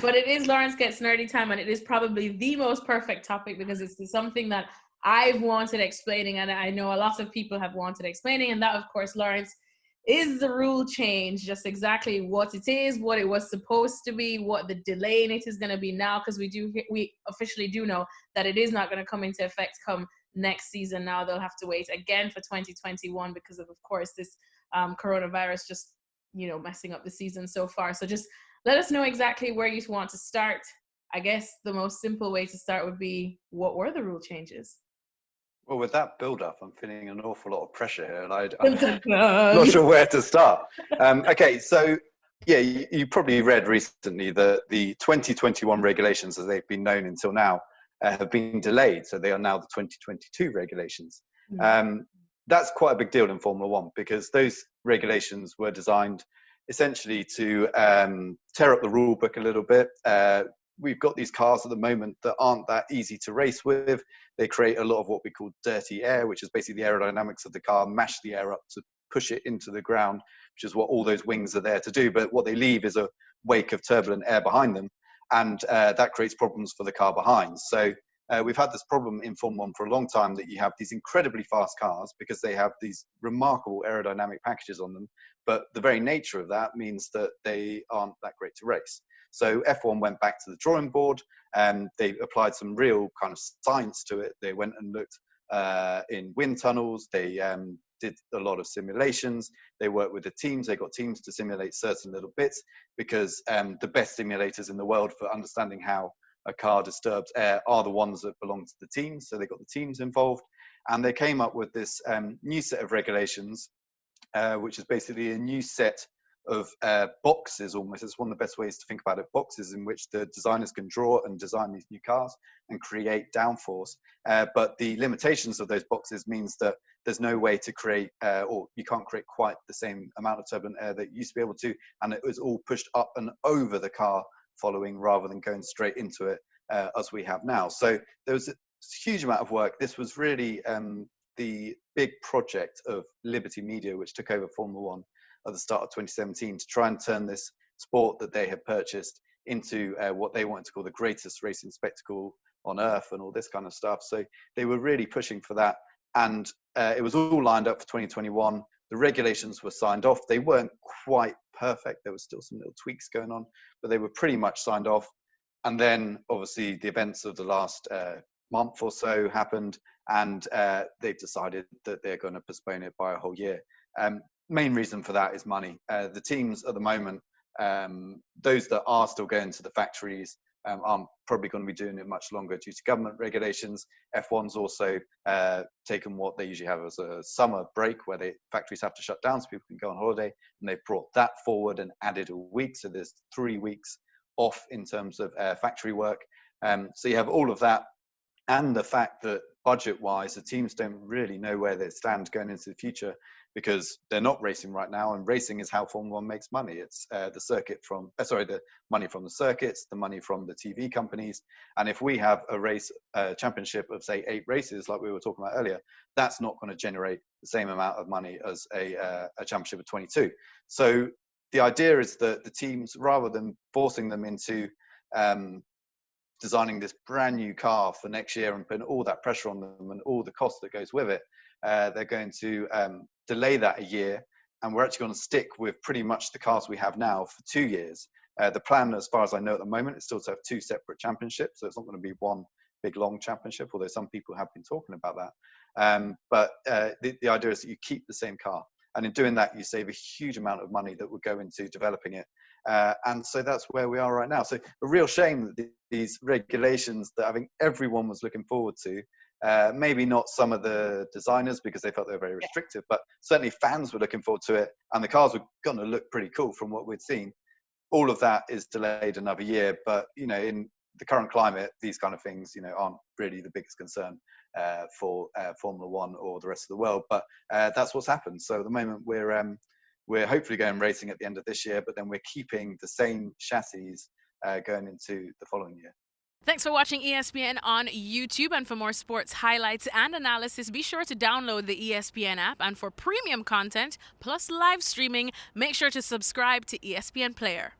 But it is Laurence Gets Nerdy time, and it is probably the most perfect topic because it's something that I've wanted explaining, and I know a lot of people have wanted explaining, and that, of course, Laurence, is the rule change, just exactly what it is, what it was supposed to be, what the delay in it is going to be now, because we officially do know that it is not going to come into effect come next season. Now they'll have to wait again for 2021 because of course, this coronavirus just, messing up the season so far. So just let us know exactly where you want to start. I guess the most simple way to start would be, what were the rule changes? Well, with that build-up, I'm feeling an awful lot of pressure here, and I'm not sure where to start. Okay, so yeah, you probably read recently that the 2021 regulations, as they've been known until now, have been delayed. So they are now the 2022 regulations. That's quite a big deal in Formula One because those regulations were designed essentially to tear up the rule book a little bit. We've got these cars at the moment that aren't that easy to race with. They create a lot of what we call dirty air, which is basically the aerodynamics of the car, mash the air up to push it into the ground, which is what all those wings are there to do. But what they leave is a wake of turbulent air behind them, and that creates problems for the car behind. So we've had this problem in Formula One for a long time, that you have these incredibly fast cars because they have these remarkable aerodynamic packages on them, but the very nature of that means that they aren't that great to race. So F1 went back to the drawing board and they applied some real kind of science to it. They went and looked in wind tunnels. They did a lot of simulations. They worked with the teams. They got teams to simulate certain little bits because the best simulators in the world for understanding how a car disturbs air are the ones that belong to the teams. So they got the teams involved, and they came up with this new set of regulations, which is basically a new set of boxes almost. It's one of the best ways to think about it, boxes in which the designers can draw and design these new cars and create downforce. But the limitations of those boxes means that there's no way to create, or you can't create quite the same amount of turbulent air that you used to be able to, and it was all pushed up and over the car following rather than going straight into it as we have now. So there was a huge amount of work. This was really the big project of Liberty Media, which took over Formula One at the start of 2017 to try and turn this sport that they had purchased into what they wanted to call the greatest racing spectacle on earth and all this kind of stuff. So they were really pushing for that. And it was all lined up for 2021. The regulations were signed off. They weren't quite perfect. There was still some little tweaks going on, but they were pretty much signed off. And then obviously the events of the last month or so happened, and they've decided that they're going to postpone it by a whole year. Main reason for that is money. The teams at the moment, those that are still going to the factories, aren't probably going to be doing it much longer due to government regulations. F1's also taken what they usually have as a summer break where factories have to shut down so people can go on holiday, and they've brought that forward and added a week. So there's 3 weeks off in terms of factory work. So you have all of that, and the fact that budget-wise, the teams don't really know where they stand going into the future because they're not racing right now, and racing is how Formula One makes money. It's the money from the circuits, the money from the TV companies. And if we have a championship of say 8 races, like we were talking about earlier, that's not going to generate the same amount of money as a championship of 22. So the idea is that the teams, rather than forcing them into designing this brand new car for next year and putting all that pressure on them and all the cost that goes with it, they're going to delay that a year, and we're actually going to stick with pretty much the cars we have now for 2 years. The plan, as far as I know at the moment, is still to have 2 separate championships, so it's not going to be one big long championship, although some people have been talking about that. But the idea is that you keep the same car, and in doing that you save a huge amount of money that would go into developing it. And so that's where we are right now. So a real shame that these regulations that I think everyone was looking forward to, maybe not some of the designers because they felt they were very restrictive, but certainly fans were looking forward to it, and the cars were going to look pretty cool from what we'd seen. All of that is delayed another year, but in the current climate, these kind of things aren't really the biggest concern for Formula One or the rest of the world. But that's what's happened. So at the moment we're hopefully going racing at the end of this year, but then we're keeping the same chassis going into the following year. Thanks for watching ESPN on YouTube, and for more sports highlights and analysis, be sure to download the ESPN app, and for premium content plus live streaming, make sure to subscribe to ESPN Player.